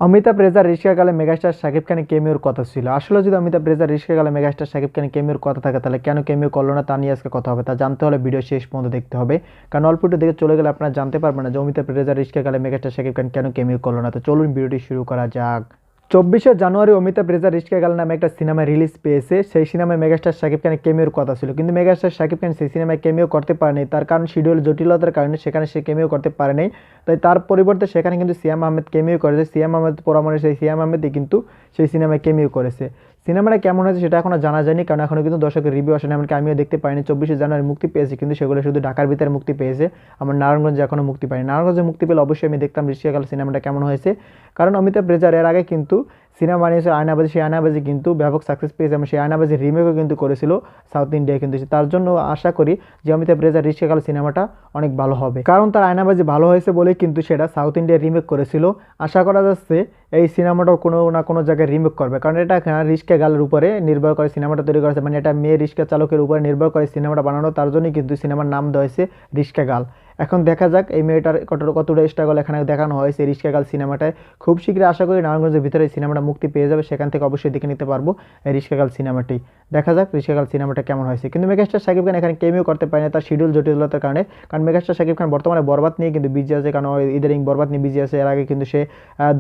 অমিতাভ রেজার রিস্কাকালে megastar Shakib খানের কেমিওর কথা ছিল। আসলে যদি অমিতাভ রেজার রিস্কাকালে মেগাস্টার শাকিব খানের কেমিওর কথা থাকে তাহলে কেন কেমিও করলো না তা নিয়ে আজকে কথা হবে। তা জানতে হলে ভিডিও শেষ পর্যন্ত দেখতে হবে, কারণ অল্প একটু দেখে চলে গেলে আপনারা জানতে পারবেন না যে অমিতাভ রেজার রিস্কাকালে মেগাস্টার শাকিব খান কেন কেমিও করলো না। তো চলুন ভিডিওটি শুরু করা যাক। 24শে জানুয়ারি অমিতাভ রেজার রিস্কাকাল নামে একটা সিনেমা রিলিজ পেয়েছে। সেই সিনেমায় মেগাস্টার শাকিব খানের কেমিওর কথা ছিল, কিন্তু মেগাস্টার শাকিব খান সেই সিনেমায় কেমিও করতে পারেনি। তার কারণ শিডিউল জটিলতার কারণে সেখানে সে কেমিও করতে পারেনি। তাই তার পরিবর্তে সেখানে কিন্তু সিয়াম আহমেদ কেমিও করেছে। সিয়াম আহমেদ পরামর্শে সেই সিয়াম আহমেদই কিন্তু সেই সিনেমায় কেমিও করেছে। সিনেমাটা কেমন হয়েছে সেটা এখনো জানা যায়নি, কারণ এখনো কিন্তু দর্শকের রিভিউ আসেনি, এমনকি আমিও দেখতে পাইনি। 24শে জানুয়ারি মুক্তি পেয়েছে, কিন্তু সেগুলো শুধু ঢাকার ভিতরে মুক্তি পেয়েছে। আমার নারায়ণগঞ্জে এখনো মুক্তি পায়নি। নারায়ণগঞ্জে মুক্তি পেলে অবশ্যই আমি দেখতাম রিস্কাকাল সিনেমাটা কেমন হয়েছে, কারণ অমিতাভ রেজার এর আগে কিন্তু সিনেমা বানিয়েছে আয়নাবাজি। সেই আয়নাবাজি কিন্তু ব্যাপক সাকসেস পেয়েছে এবং সেই আয়নাবাজির রিমেকও কিন্তু করেছিল সাউথ ইন্ডিয়া। কিন্তু তার জন্য আশা করি যে অমিতাভ রেজার রিস্কাকাল সিনেমাটা অনেক ভালো হবে, কারণ তার আয়নাবাজি ভালো হয়েছে বলেই কিন্তু সেটা সাউথ ইন্ডিয়া রিমেক করেছিল। আশা করা যাচ্ছে এই সিনেমাটাও কোনো না কোনো জায়গায় রিমেক করবে, কারণ এটা রিস্কা গালের উপরে নির্ভর করে সিনেমাটা তৈরি করেছে। মানে এটা মেয়ে রিস্কা চালকের উপরে নির্ভর করে সিনেমাটা বানানো, তার জন্যই কিন্তু সিনেমার নাম দেওয়া হয়েছে রিস্কা গাল। এখন দেখা যাক এই মেয়েটার কতটা স্ট্রাগল এখানে দেখানো হয়েছে রিস্কাকাল সিনেমাটায়। খুব শীঘ্রই আশা করি নারায়ণগঞ্জের ভিতরে এই সিনেমাটা মুক্তি পেয়ে যাবে, সেখান থেকে অবশ্যই দেখে নিতে পারবো এই রিস্কাকাল সিনেমাটি। দেখা যাক রিস্কাকাল সিনেমাটা কেমন হয়েছে। কিন্তু মেগাস্টার শাকিব খান এখানে কেমিও করতে পারে না তার শিডিউল জটিলতার কারণে, কারণ মেগাস্টার শাকিব খান বর্তমানে বরবাদ নিয়ে কিন্তু বিজি আছে, কারণ ইদারিং বরবাদ নিয়ে বিজি আছে। এর আগে কিন্তু সে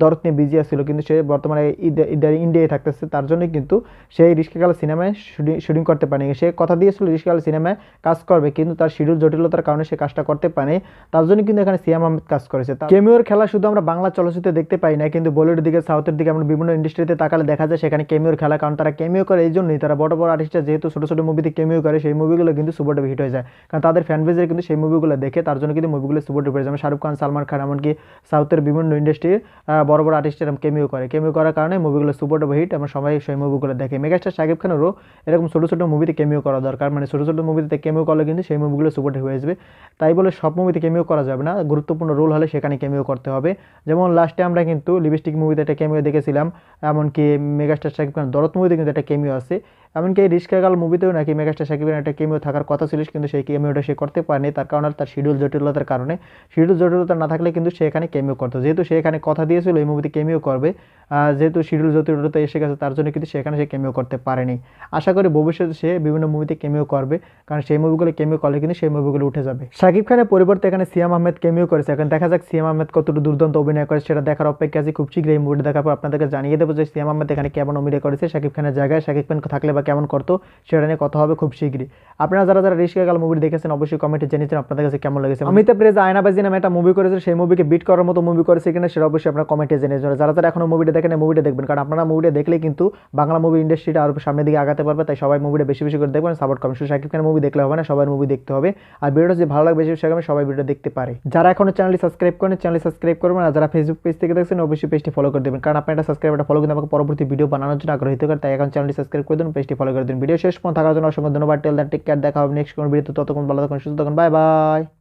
দরদ নিয়ে বিজি ছিল, কিন্তু সে বর্তমানে ইদারিং ইন্ডিয়ায় থাকতেছে। তার জন্যই কিন্তু সেই রিস্কাকাল সিনেমায় শুটিং করতে পারেনি। সে কথা দিয়েছিল রিস্কাকাল সিনেমায় কাজ করবে, কিন্তু তার শিডিউল জটিলতার কারণে সে কাজটা করতে পারেনি। তার জন্য কিন্তু এখানে সিয়াম আহমেদ কাজ করেছে। কেমিওর খেলা শুধু আমরা বাংলা চলচ্চিত্রে দেখতে পাই না, কিন্তু বলিউডের দিকে সাউথের দিকে আমরা বিভিন্ন ইন্ডাস্ট্রিতে তাকালে দেখা যায় সেখানে কেমিওর খেলা। কারণ তারা কেমিও করে এই জন্যই, তারা বড় বড় আর্টিস্টরা যেহেতু ছোটো ছোটো মুভিতে কেমিও করে, সেই মুভিগুলো কিন্তু সুপার ডুপার হিট হয়ে যায়, কারণ তাদের ফ্যান বেজের কিন্তু সেই মুভিগুলো দেখে। তার জন্য কিন্তু মুভিগুলো সুপার ডুপার হয়ে যায়। শাহরুখ খান, সালমান খান, এমনকি সাউথের বিভিন্ন ইন্ডাস্ট্রির বড় বড় আর্টিস্টরা কেমিও করে। কেমিও করার কারণে মুভিগুলো সুপার ডুপার হিট এবং সবাই সেই মুভিগুলো দেখে। মেগাস্টার শাকিব খানেরও এরকম ছোটো ছোটো মুভিতে কেমিও করা দরকার। মানে ছোটো ছোটো মুভিতে কেমিও করলে কিন্তু সেই মুভিগুলো সুপার হিট হয়ে যাবে। তাই বলে সব মুভিতে কেমিও করা যাবে না, গুরুত্বপূর্ণ রোল হলে সেখানে কেমিও করতে হবে। যেমন লাস্টে আমরা কিন্তু লিপস্টিক মুভিতে একটা কেমিও দেখেছিলাম, এমনকি মেগাস্টার শাকিব খান দরদ মুভিতে কিন্তু একটা কেমিও আছে। এমনকি এই রিস্কাকাল মুভিতেও নাকি মেগাস্টার শাকিব খানের একটা কেমিও থাকার কথা ছিল, কিন্তু সেই কেমিওটা সে করতে পারেনি। তার কারণ তার শিডিউল জটিলতার কারণে। শিডিউল জটিলতা না থাকলে কিন্তু সে এখানে কেমিও করতো, যেহেতু সে এখানে কথা দিয়েছিল এই মুভিতে কেমিও করবে। যেহেতু শিডিউল জটিলতা এসে গেছে তার জন্য কিন্তু সেখানে সে কেমিও করতে পারেনি। আশা করি ভবিষ্যতে সে বিভিন্ন মুভিতে কেমিও করবে, কারণ সেই মুভিগুলো কেমিও করলে কিন্তু সেই মুভিগুলো উঠে যাবে। শাকিব খানের পরিবর্তে এখানে সিয়াম আহমেদ কেমিও করেছে। এখন দেখা যাক সিয়াম আহমেদ কতটুকু দুর্দান্ত অভিনয় করে, সেটা দেখার অপেক্ষা আছে। খুব শীঘ্রই এই মুভিটা দেখার পর আপনাদেরকে জানিয়ে দেবো যে সিয়াম আহমেদ এখানে কেমন অভিনয় করেছে। শাকিব খানের জায়গায় শাকিব খান থাকলে বা কেমন করতো সেটা নিয়ে কথা হবে খুব শীঘ্রই। আপনারা যারা যারা রিস্কাকাল মুভি দেখেছেন অবশ্যই কমেন্টে জানিয়েছেন আপনাদের কাছে কেমন লেগেছে। অমিতাভ রেজা আয়নাবাজি নামে একটা মুভি করেছে, সেই মুভিকে বিট করার মতো মুভি করেছে কিনা সেটা অবশ্যই আপনারা কমেন্টে জানিয়েছেন। যারা যারা এখনো মুভিটা দেখেন মুভিটা দেখবেন, কারণ আপনারা মুভিটা দেখলে কিন্তু বাংলা মুভি ইন্ডাস্ট্রিটা আরও সামনের দিকে আগাতে পারবে। তাই সবাই মুভিটা বেশি বেশি করে দেখবেন, সাপোর্ট করবেন। শুধু শাকিব খানের মুভি দেখলে হবে না, সবার মুভি দেখতে হবে। আর ভিডিওটা যদি ভালো লাগে বেশি বেশি সবাই ভিডিওটা দেখতে পারে। যারা এখনো চ্যানেলটি সাবস্ক্রাইব করেন চ্যানেল সাবস্ক্রাইব করবেন, আর যারা ফেসবুক পেজ থেকে দেখছেন অবশ্যই পেজটি ফলো করে দেবেন, কারণ আপনার একটা সাবস্ক্রাইব একটা ফলো কিন্তু আমাকে পরবর্তী ভিডিও বানানোর জন্য আগ্রহী করে। তাই এখন চ্যানেলটি সাবস্ক্রাইব করে দিন, পেজটি ফলো করে দিন। ভিডিও শেষ পর্যন্ত থাকার জন্য অসংখ্য ধন্যবাদ। টেল দ্যাট টেক কেয়ার, দেখা হবে নেক্সট কোনো ভিডিওতে। ততক্ষণ ভালো থাকুন, সুস্থ থাকুন, বাই বাই।